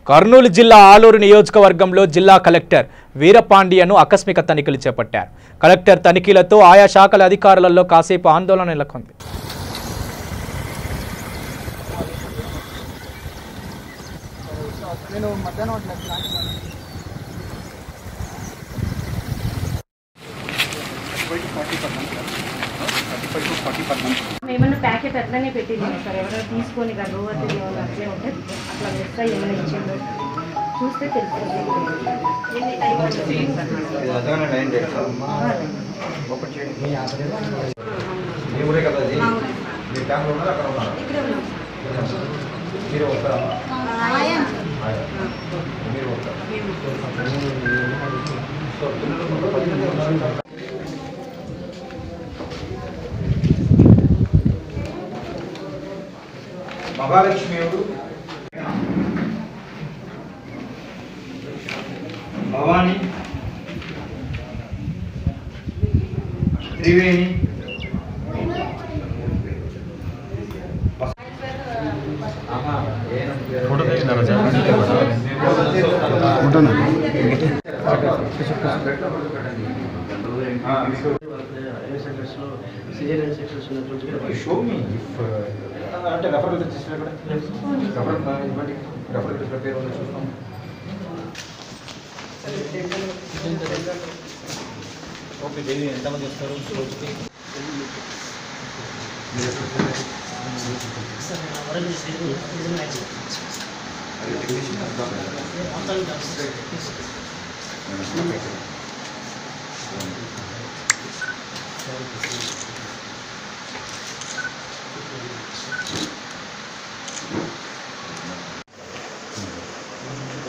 కర్నూలు జిల్లా ఆలూరు నియోజకవర్గంలో జిల్లా కలెక్టర్ వీరపాండియను ఆకస్మిక తనిఖీలు చేపట్టారు. కలెక్టర్ తనిఖీలతో ఆయా శాఖల అధికారులలో కాసేపు ఆందోళన నెలకొంది. ఏమన్నా ప్యాకెట్ అట్లనే పెట్టింది సార్, ఎవరో తీసుకొని గర్భవతి ఏమన్నా అట్లే ఉంటుంది, అట్లా వేస్తా ఏమైనా ఇచ్చిందో చూస్తే తెలుస్తుంది. ఎన్ని టైం మహాలక్ష్మి భవాని త్రివేణి అంటే రెఫరల్ చేసిన రెఫరల్ పేరు చూస్తాం. ఓకే, డైలీ ఎంతమంది వస్తారు రోజుకి?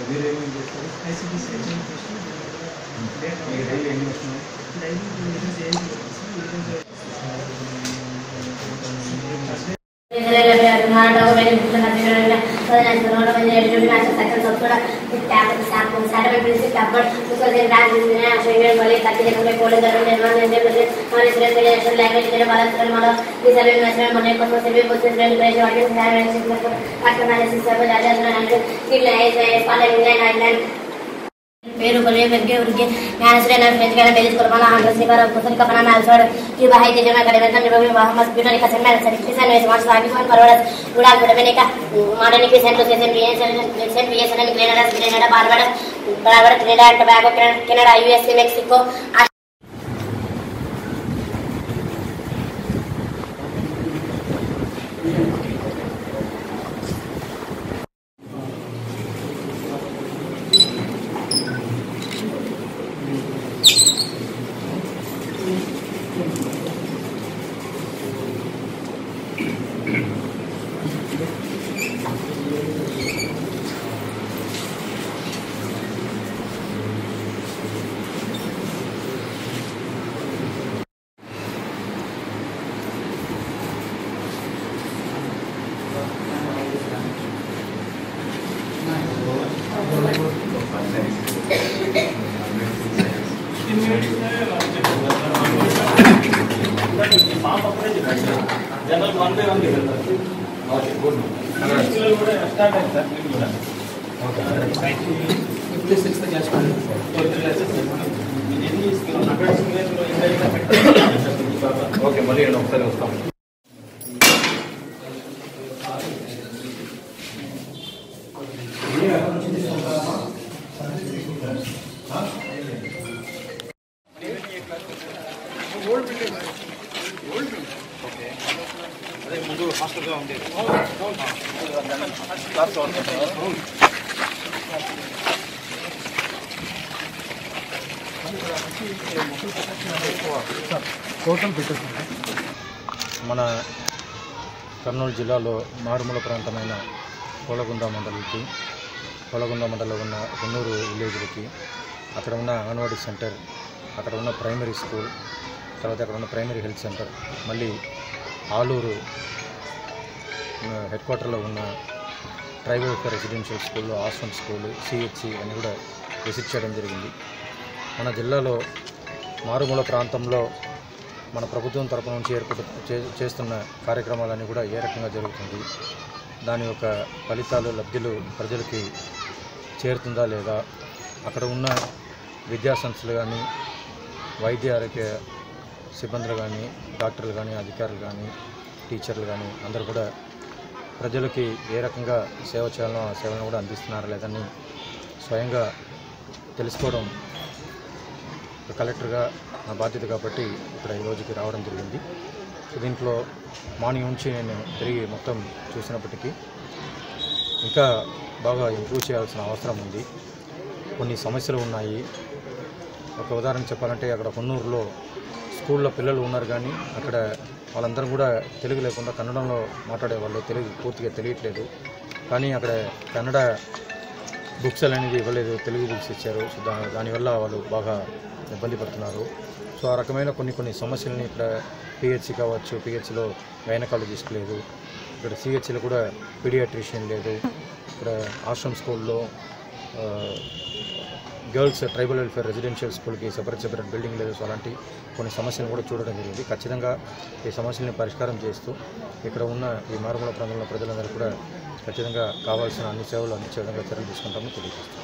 మీరేమేమి చేస్తారు? డైలీ ఎన్ని వస్తున్నాయి? पेरू को लेकर के उनके यहाँ से ना फ्रेंच का बेलिस करवाना हम से कर कुछ का बनाना सर कि भाई के जमा करे वेतन जो भी मोहम्मद बिना का समय से किसान में समाज आगे कौन परवड़ उड़ा गुड़ में का मॉडर्न के सेंटर से बीएसएन ग्रेनेडा बारबार बराबर Canada Tobago Canada USA Mexico general 1 by 1 गिरता है. Okay, good. एक्चुअली वो स्टार्ट है सर, ये बोला. ओके. 56 तक कैश कर. तो इधर ऐसे ये इसको 100 में तो इंडिया ओके, మళ్ళీ నేను ఒకసారి వస్తాం. అదే ముందు హాస్టల్గా ఉండేది. మన కర్నూలు జిల్లాలో మారుమూల ప్రాంతమైన కోలగుంద మండలంలో ఉన్న కొన్నూరు విలేజ్లకి అక్కడ ఉన్న అంగన్వాడీ సెంటర్, అక్కడ ఉన్న ప్రైమరీ స్కూల్, తర్వాత అక్కడ ఉన్న ప్రైమరీ హెల్త్ సెంటర్, మళ్ళీ ఆలూరు హెడ్ క్వార్టర్లో ఉన్న tribal residential school, Ashram school, CHC అన్నీ కూడా విజిట్ చేయడం జరిగింది. మన జిల్లాలో మారుమూల ప్రాంతంలో మన ప్రభుత్వం తరపు నుంచి చేస్తున్న కార్యక్రమాలన్నీ కూడా ఏ రకంగా జరుగుతుంది, దాని యొక్క ఫలితాలు లబ్ధులు ప్రజలకి చేరుతుందా లేదా, అక్కడ ఉన్న విద్యా సంస్థలు కానీ, వైద్య ఆరోగ్య సిబ్బందులు కానీ, డాక్టర్లు కానీ, అధికారులు కానీ, టీచర్లు కానీ అందరూ కూడా ప్రజలకి ఏ రకంగా సేవ చేయాలో ఆ సేవలను కూడా అందిస్తున్నారా లేదని స్వయంగా తెలుసుకోవడం కలెక్టర్గా నా బాధ్యత కాబట్టి ఇక్కడ ఈ రోజుకి రావడం జరిగింది. దీంట్లో మార్నింగ్ నుంచి నేను తిరిగి మొత్తం చూసినప్పటికీ ఇంకా బాగా ఇంప్రూవ్ చేయాల్సిన అవసరం ఉంది. కొన్ని సమస్యలు ఉన్నాయి. ఒక ఉదాహరణ చెప్పాలంటే అక్కడ కొన్నూరులో స్కూల్లో పిల్లలు ఉన్నారు కానీ అక్కడ వాళ్ళందరూ కూడా తెలుగు లేకుండా కన్నడంలో మాట్లాడేవాళ్ళు, తెలుగు పూర్తిగా తెలియట్లేదు. కానీ అక్కడ కన్నడ బుక్స్ అనేది ఇవ్వలేదు, తెలుగు బుక్స్ ఇచ్చారు. సో దానివల్ల వాళ్ళు బాగా ఇబ్బంది పడుతున్నారు. సో ఆ రకమైన కొన్ని సమస్యలని ఇక్కడ పిహెచ్సి కావచ్చు, పిహెచ్సిలో గైనకాలజిస్ట్ లేదు, ఇక్కడ సిహెచ్సిలో కూడా పీడియాట్రిషియన్ లేదు, ఇక్కడ ఆశ్రమ్ స్కూల్లో గర్ల్స్ ట్రైబల్ వెల్ఫేర్ రెసిడెన్షియల్ స్కూల్కి సెపరేట్ బిల్డింగ్ లేదు. సో అలాంటి కొన్ని సమస్యలను కూడా చూడడం జరిగింది. ఖచ్చితంగా ఈ సమస్యల్ని పరిష్కారం చేస్తూ ఇక్కడ ఉన్న ఈ మారుమూల ప్రాంతంలో ప్రజలందరూ కూడా ఖచ్చితంగా కావాల్సిన అన్ని సేవలు అందించే విధంగా చర్యలు తీసుకుంటామని తెలియజేస్తాం.